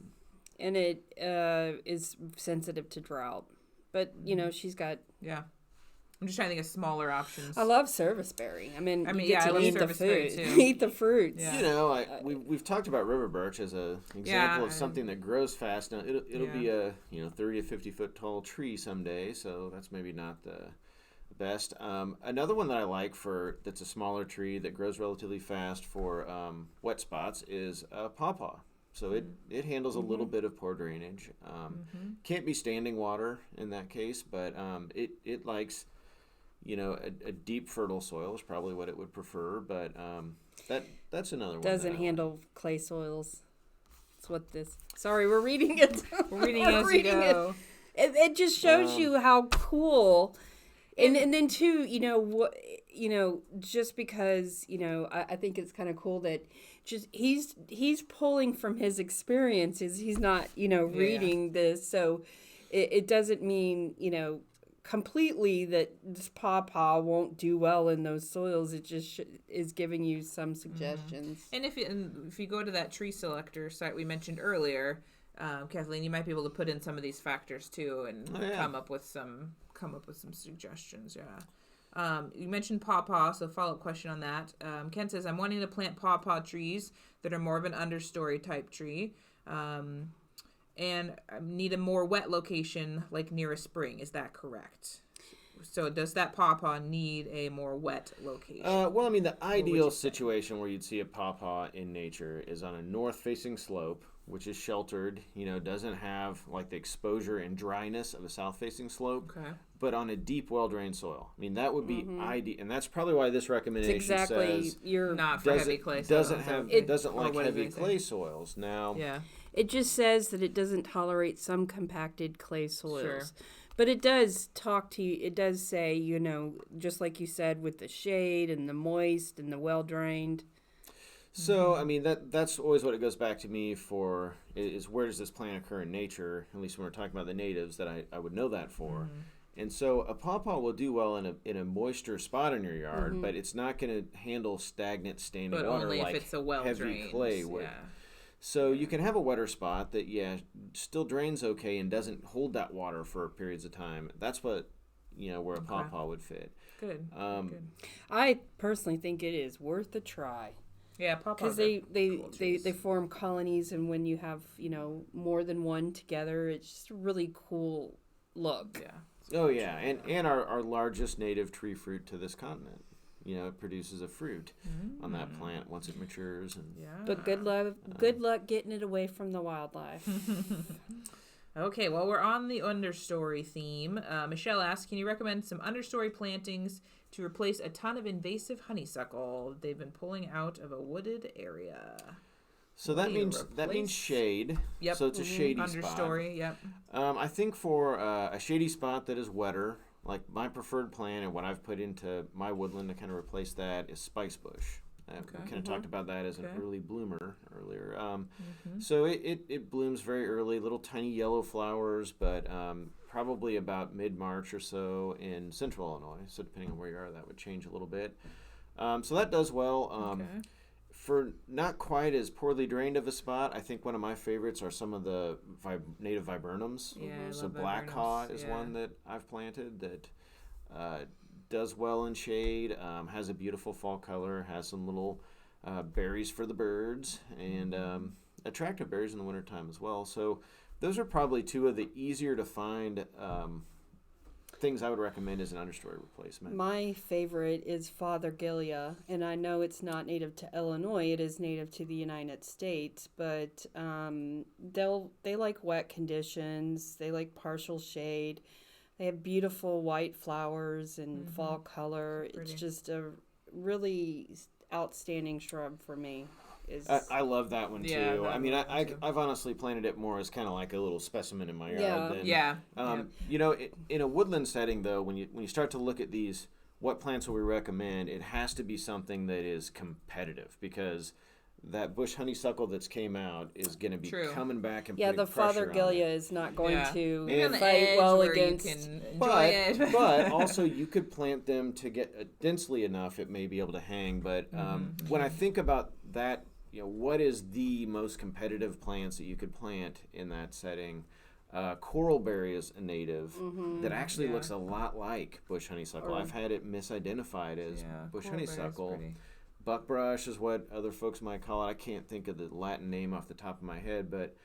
And it is sensitive to drought. But, she's got. Yeah. I'm just trying to think of smaller options. I love serviceberry. I mean, you get I to love eat the serviceberry food. too. Eat the fruits. Yeah. We've talked about river birch as an example of something that grows fast. Now it'll be a 30 to 50 foot tall tree someday, so that's maybe not the best. Another one that I like that's a smaller tree that grows relatively fast for wet spots is pawpaw. So it handles a little bit of poor drainage. Can't be standing water in that case, but it likes. A deep fertile soil is probably what it would prefer, but that's another one. Doesn't handle clay soils. That's what this. Sorry, we're reading it. We're reading as we go. It just shows you how cool, and then too, just because I think it's kind of cool that just he's pulling from his experiences. He's not reading this, so it doesn't mean completely that this pawpaw won't do well in those soils. It just is giving you some suggestions. And if you go to that tree selector site we mentioned earlier, Kathleen, you might be able to put in some of these factors too, and come up with some suggestions. Yeah. You mentioned pawpaw, so follow-up question on that. Ken says, I'm wanting to plant pawpaw trees that are more of an understory type tree. And need a more wet location, like near a spring. Is that correct? So does that pawpaw need a more wet location? Well, I mean, the ideal situation where you'd see a pawpaw in nature is on a north-facing slope, which is sheltered, doesn't have like the exposure and dryness of a south-facing slope, but on a deep, well-drained soil. I mean, that would be ideal, and that's probably why this recommendation says you're not for heavy clay soils. Doesn't like heavy clay soils. Now, it just says that it doesn't tolerate some compacted clay soils. Sure. But it does talk to you. It does say, just like you said, with the shade and the moist and the well-drained. So, I mean, that's always what it goes back to me for, is where does this plant occur in nature, at least when we're talking about the natives, that I would know that for. And so a pawpaw will do well in a moisture spot in your yard, but it's not going to handle stagnant standing water only like if it's a well-drained, heavy clay would. So you can have a wetter spot that, still drains okay and doesn't hold that water for periods of time. That's what, where a pawpaw would fit. Good. I personally think it is worth a try. Yeah, pawpaws because are they cool trees. they form colonies, and when you have more than one together, it's just a really cool look. Yeah. Oh yeah, and our largest native tree fruit to this continent. It produces a fruit on that plant once it matures. And Yeah. But good luck getting it away from the wildlife. Okay, well, we're on the understory theme. Michelle asks, can you recommend some understory plantings to replace a ton of invasive honeysuckle they've been pulling out of a wooded area? So What that do you means replace? shade. Yep. So it's a shady Understory, yep. spot. I think for a shady spot that is wetter, like my preferred plant and what I've put into my woodland to kind of replace that is spice bush. We kind of talked about that as an early bloomer earlier. So it blooms very early, little tiny yellow flowers, but probably about mid-March or so in central Illinois. So depending on where you are, that would change a little bit. So that does well. For not quite as poorly drained of a spot, I think one of my favorites are some of the native viburnums. Yeah, I So love black viburnums, haw is yeah. one that I've planted that does well in shade, has a beautiful fall color, has some little berries for the birds, and attractive berries in the wintertime as well. So those are probably two of the easier to find things I would recommend as an understory replacement. My favorite is Fothergillia, and I know it's not native to Illinois. It is native to the United States, but they like wet conditions. They like partial shade. They have beautiful white flowers and fall color. It's just a really outstanding shrub for me. I love that one too. Yeah, I mean, that one too. I've honestly planted it more as kind of like a little specimen in my yard. Yeah. Than, in a woodland setting though, when you start to look at these, what plants will we recommend? It has to be something that is competitive, because that bush honeysuckle that's came out is going to be coming back and putting the pressure on it. Fothergillia is not going You're to on the fight edge well where against. you can enjoy But, it. but also you could plant them to get densely enough it may be able to hang. But when I think about that, what is the most competitive plants that you could plant in that setting? Coralberry is a native that actually looks a lot like bush honeysuckle. I've had it misidentified as bush honeysuckle. Buckbrush is what other folks might call it. I can't think of the Latin name off the top of my head, but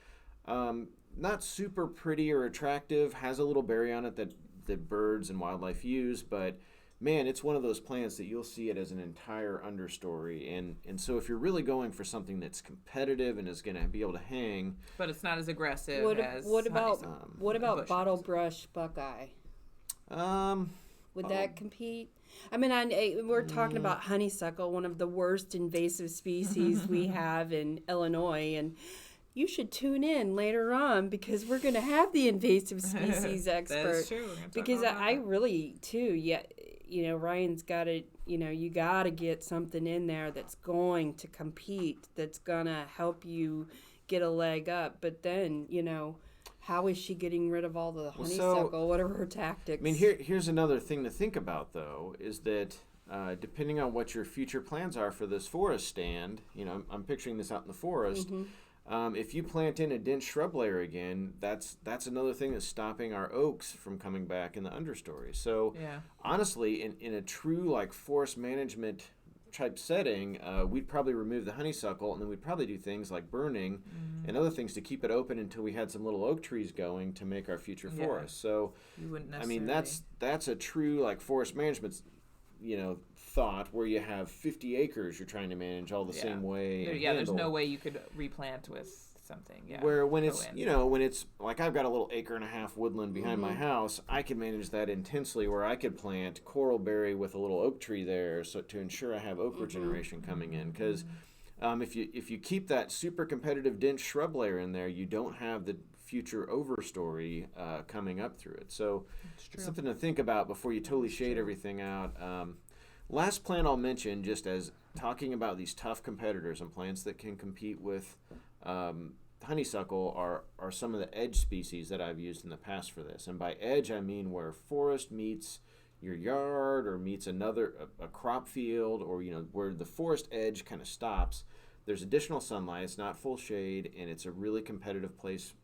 not super pretty or attractive. Has a little berry on it that birds and wildlife use, but man, it's one of those plants that you'll see it as an entire understory. And so if you're really going for something that's competitive and is going to be able to hang, but it's not as aggressive as what about bush bottle brush buckeye? Would that compete? I mean, we're talking about honeysuckle, one of the worst invasive species we have in Illinois, and you should tune in later on because we're going to have the invasive species expert. That's true. Because I really too, Ryan's got to, you got to get something in there that's going to compete, that's going to help you get a leg up. But then, how is she getting rid of all the honeysuckle? What are her tactics? I mean, here's another thing to think about, though, is that depending on what your future plans are for this forest stand, I'm picturing this out in the forest. If you plant in a dense shrub layer again, that's another thing that's stopping our oaks from coming back in the understory. So honestly, in a true forest management type setting, we'd probably remove the honeysuckle, and then we'd probably do things like burning and other things to keep it open until we had some little oak trees going to make our future forest. So you wouldn't I mean, that's a true forest management thought where you have 50 acres you're trying to manage all the same way. There's no way you could replant with something. Where when it's like I've got a little 1.5 acre woodland behind my house, I can manage that intensely, where I could plant coralberry with a little oak tree there, so to ensure I have oak regeneration coming in. Because if you keep that super competitive dense shrub layer in there, you don't have the future overstory coming up through it. So it's something to think about before you totally shade everything out. Last plant I'll mention, just as talking about these tough competitors and plants that can compete with honeysuckle, are some of the edge species that I've used in the past for this. And by edge, I mean where forest meets your yard or meets a crop field, or where the forest edge kind of stops. There's additional sunlight, it's not full shade, and it's a really competitive place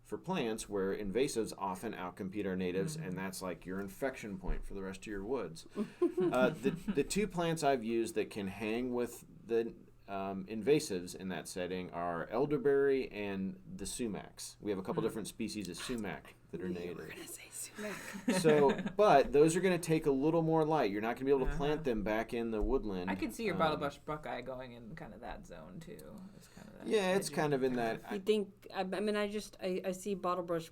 for plants where invasives often outcompete our natives, and that's like your infection point for the rest of your woods. The two plants I've used that can hang with the invasives in that setting are elderberry and the sumacs. We have a couple different species of sumac that are native. We're gonna say sumac. So, but those are going to take a little more light. You're not going to be able to plant them back in the woodland. I could see your bottlebush buckeye going in kind of that zone too. It's kind of that it's kind of in that. You think? I mean, I see bottlebrush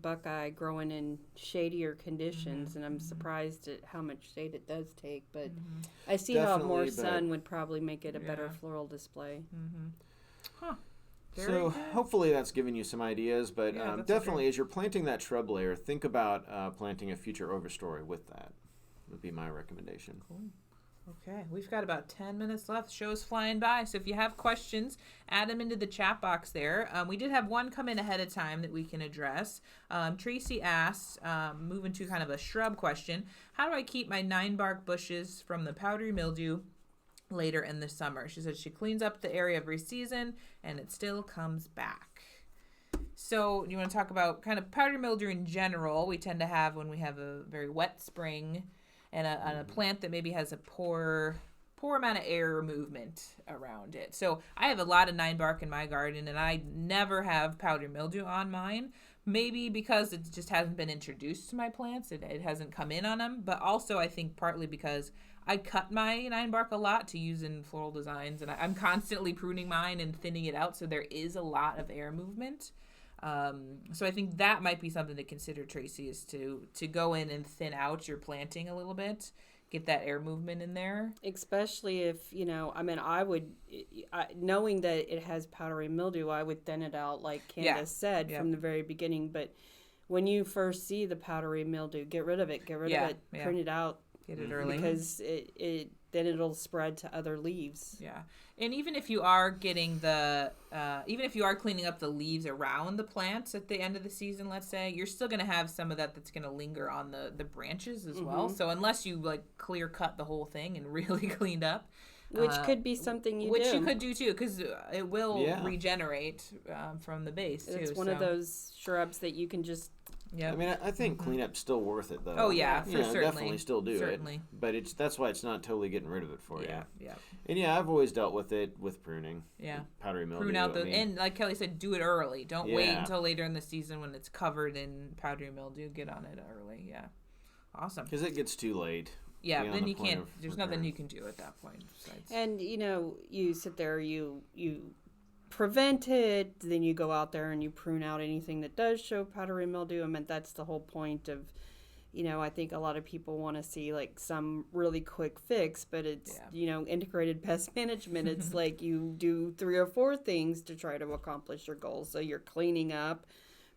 buckeye growing in shadier conditions, and I'm surprised at how much shade it does take. But I see how more sun would probably make it a better floral display. Huh. So hopefully that's given you some ideas, but definitely as you're planting that shrub layer, think about planting a future overstory with that. Would be my recommendation. Cool. Okay, we've got about 10 minutes left. The show's flying by, so if you have questions, add them into the chat box there. We did have one come in ahead of time that we can address. Tracy asked, moving to kind of a shrub question, how do I keep my 9-bark bushes from the powdery mildew later in the summer? She said she cleans up the area every season and it still comes back. So you want to talk about kind of powdery mildew in general? We tend to have when we have a very wet spring and a plant that maybe has a poor amount of air movement around it. So I have a lot of 9-bark in my garden and I never have powdery mildew on mine. Maybe because it just hasn't been introduced to my plants. It hasn't come in on them. But also I think partly because I cut my 9-bark a lot to use in floral designs, and I'm constantly pruning mine and thinning it out, so there is a lot of air movement. So I think that might be something to consider, Tracy, is to go in and thin out your planting a little bit, get that air movement in there. Especially if, I would, knowing that it has powdery mildew, I would thin it out like Candace said from the very beginning. But when you first see the powdery mildew, get rid of it, prune it out. Get it early. Because then it'll spread to other leaves. Yeah. And even if you are getting even if you are cleaning up the leaves around the plants at the end of the season, let's say, you're still going to have some of that's going to linger on the branches as well. So unless you clear cut the whole thing and really cleaned up. Which could be something you do. Which you could do too, because it will regenerate from the base too. It's one of those shrubs that you can just... Yeah, I mean, I think cleanup's still worth it, though. Oh yeah, certainly. Definitely still do it. But that's why it's not totally getting rid of it for you. Yeah. And I've always dealt with it with pruning. Yeah. Powdery mildew. Prune out and like Kelly said, do it early. Don't wait until later in the season when it's covered in powdery mildew. Get on it early. Yeah. Awesome. Because it gets too late. Yeah, then you can't. There's nothing you can do at that point. Besides. And you sit there, you prevent it, then you go out there and you prune out anything that does show powdery mildew. I mean, that's the whole point of, I think a lot of people want to see some really quick fix, but it's, integrated pest management. It's like you do 3 or 4 things to try to accomplish your goals. So you're cleaning up,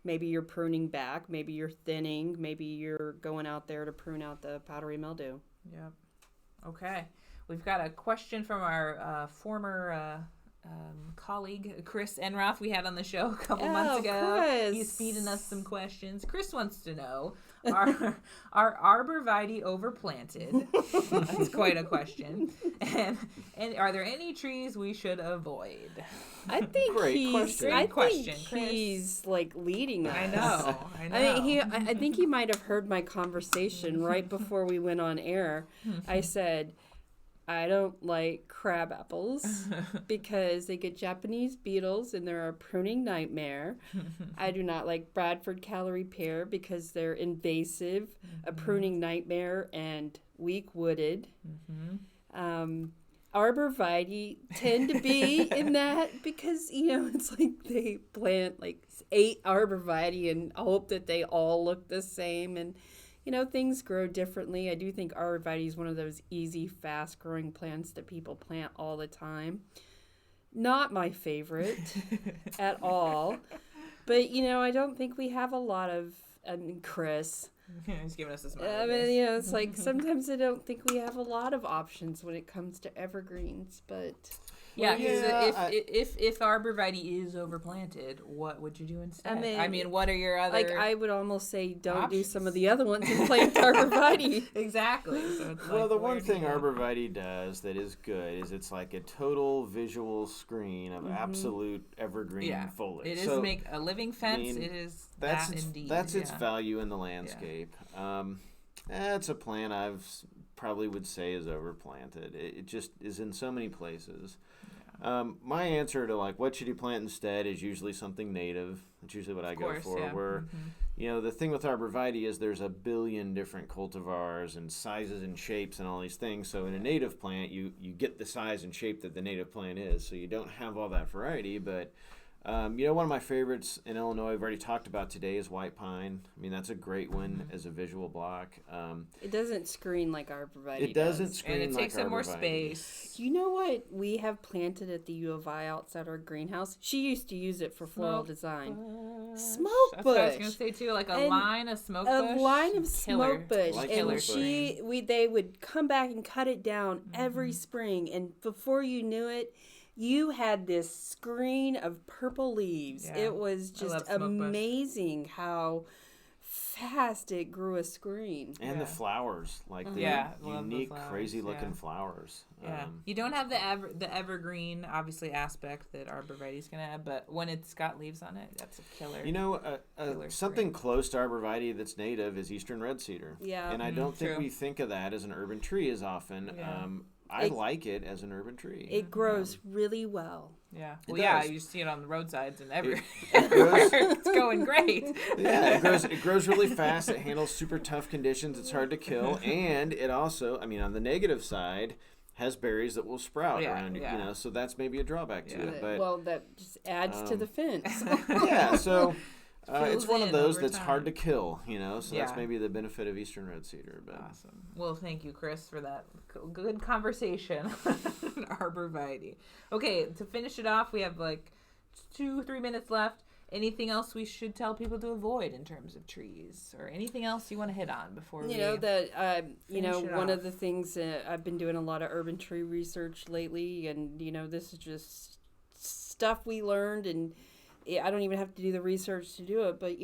maybe you're pruning back, maybe you're thinning, maybe you're going out there to prune out the powdery mildew. Yep. Okay. We've got a question from our former colleague Chris Enroth we had on the show a couple months ago. Chris. He's feeding us some questions. Chris wants to know, are Arborvitae overplanted? That's quite a question. And are there any trees we should avoid? I think he's leading us. I know. I think he might have heard my conversation right before we went on air. I said, I don't like crab apples because they get Japanese beetles and they're a pruning nightmare. I do not like Bradford calorie pear because they're invasive, a pruning nightmare, and weak-wooded. Arborvitae tend to be in that because, it's like they plant 8 arborvitae and hope that they all look the same, and things grow differently. I do think Arborvitae is one of those easy, fast-growing plants that people plant all the time. Not my favorite at all. But, I don't think we have a lot of... Chris... He's giving us a smile. It's like sometimes I don't think we have a lot of options when it comes to evergreens, but... Yeah, if Arborvitae is overplanted, what would you do instead? I mean, what are your other... I would almost say don't do some of the other ones and plant Arborvitae. Exactly. So it's the one thing Arborvitae does that is good is it's like a total visual screen of absolute evergreen foliage. It is make a living fence. It is indeed. That's its value in the landscape. It's a plant probably would say is overplanted. It just is in so many places. My answer to like what should you plant instead is usually something native. That's usually what I go for. Yeah. Where the thing with Arborvitae is there's a billion different cultivars and sizes and shapes and all these things. So in a native plant, you get the size and shape that the native plant is. So you don't have all that variety, but one of my favorites in Illinois, we've already talked about today, is white pine. I mean, that's a great one as a visual block. It doesn't screen like Arborvitae It doesn't screen and it like takes up more Arborvitae. space. You know what we have planted at the U of I outside our greenhouse? She used to use it for floral design. Smoke That's what I was bush. gonna say too, like a And line of smoke A bush. line of smoke bush, Like and killer they would come back and cut it down every spring, and before you knew it, you had this screen of purple leaves. Yeah. It was I love just smoke bush. amazing how fast it grew a screen. And the flowers, like the love the unique, flowers, crazy-looking flowers. Yeah, you don't have the evergreen, obviously, aspect that Arborvitae's gonna have, but when it's got leaves on it, that's a killer. Something close to Arborvitae that's native is eastern red cedar. Yeah. And I don't think true. we think of that as an urban tree as often. Yeah. I like it as an urban tree. It grows really well. Yeah. It Well, yeah, does. you see it on the roadsides and It grows, it's going great. yeah, it grows really fast. It handles super tough conditions. It's hard to kill, and it also, I mean, on the negative side, has berries that will sprout around you. So that's maybe a drawback to it. But Well, that just adds to the fence. yeah, so it's Fills one of in those over that's time. hard to kill. So that's Yeah. maybe the benefit of eastern red cedar. But Awesome. Well, thank you, Chris, for that good conversation on Arborvitae. Okay, to finish it off, we have like 2-3 minutes left. Anything else we should tell people to avoid in terms of trees, or anything else you want to hit on before we? One off. of the things I've been doing a lot of urban tree research lately, and this is just stuff we learned, and I don't even have to do the research to do it, but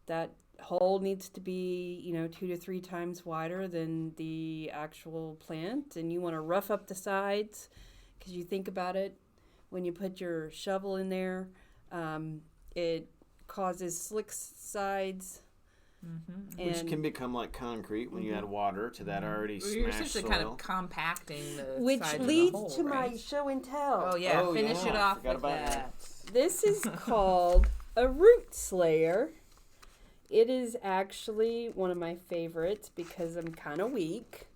that hole needs to be 2 to 3 times wider than the actual plant, and you want to rough up the sides, because you think about it, when you put your shovel in there, it causes slick sides. which can become like concrete when you add water to that already You're smashed essentially soil. kind of compacting the Which sides leads of the hole, to my right? show and tell. Oh yeah, Oh, finish yeah, it I off forgot with about that. This is called a root slayer. It is actually one of my favorites because I'm kind of weak.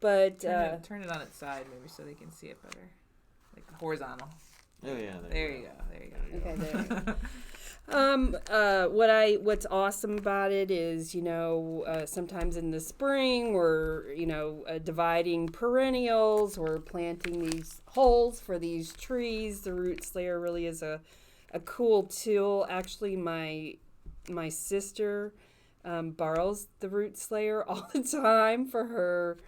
But Turn it on its side maybe so they can see it better, like horizontal. Oh yeah, There you go. okay, there you go. What's awesome about it is, sometimes in the spring we're, dividing perennials, we're planting these holes for these trees. The root slayer really is a cool tool. Actually, my sister borrows the root slayer all the time for her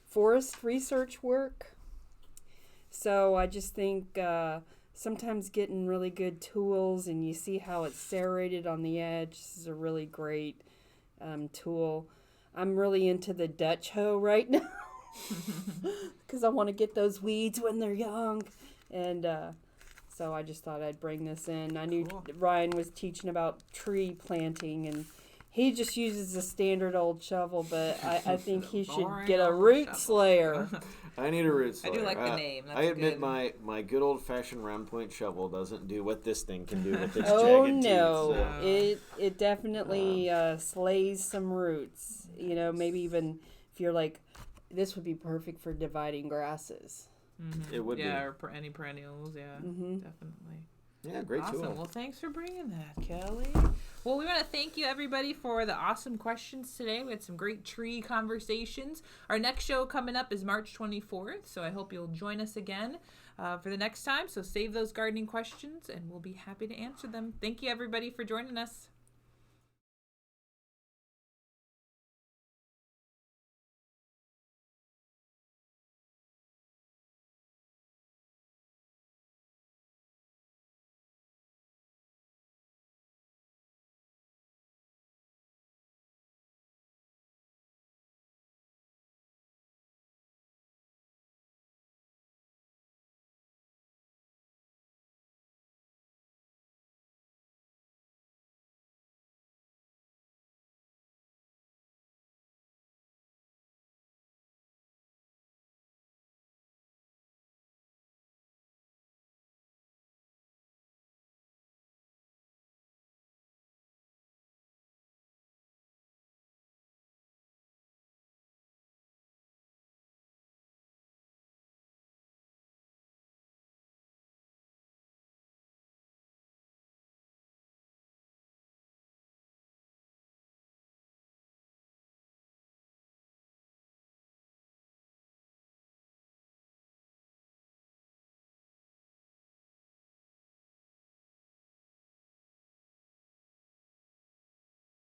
forest research work. So I just think sometimes getting really good tools, and you see how it's serrated on the edge. This is a really great tool. I'm really into the Dutch hoe right now because I want to get those weeds when they're young. And so I just thought I'd bring this in. I knew Ryan was teaching about tree planting, and he just uses a standard old shovel, but I think he should Boring get a old root shovel. slayer. I need a root I slayer. do like the name. That's I admit good. my good old fashioned round point shovel doesn't do what this thing can do with its Oh jagged no, teeth. it definitely slays some roots. Maybe even if you're like, this would be perfect for dividing grasses. It would be. or any perennials. Yeah, definitely. Yeah, great Awesome. tool. Well, thanks for bringing that, Kelly. Well, we want to thank you, everybody, for the awesome questions today. We had some great tree conversations. Our next show coming up is March 24th, so I hope you'll join us again for the next time. So save those gardening questions, and we'll be happy to answer them. Thank you, everybody, for joining us.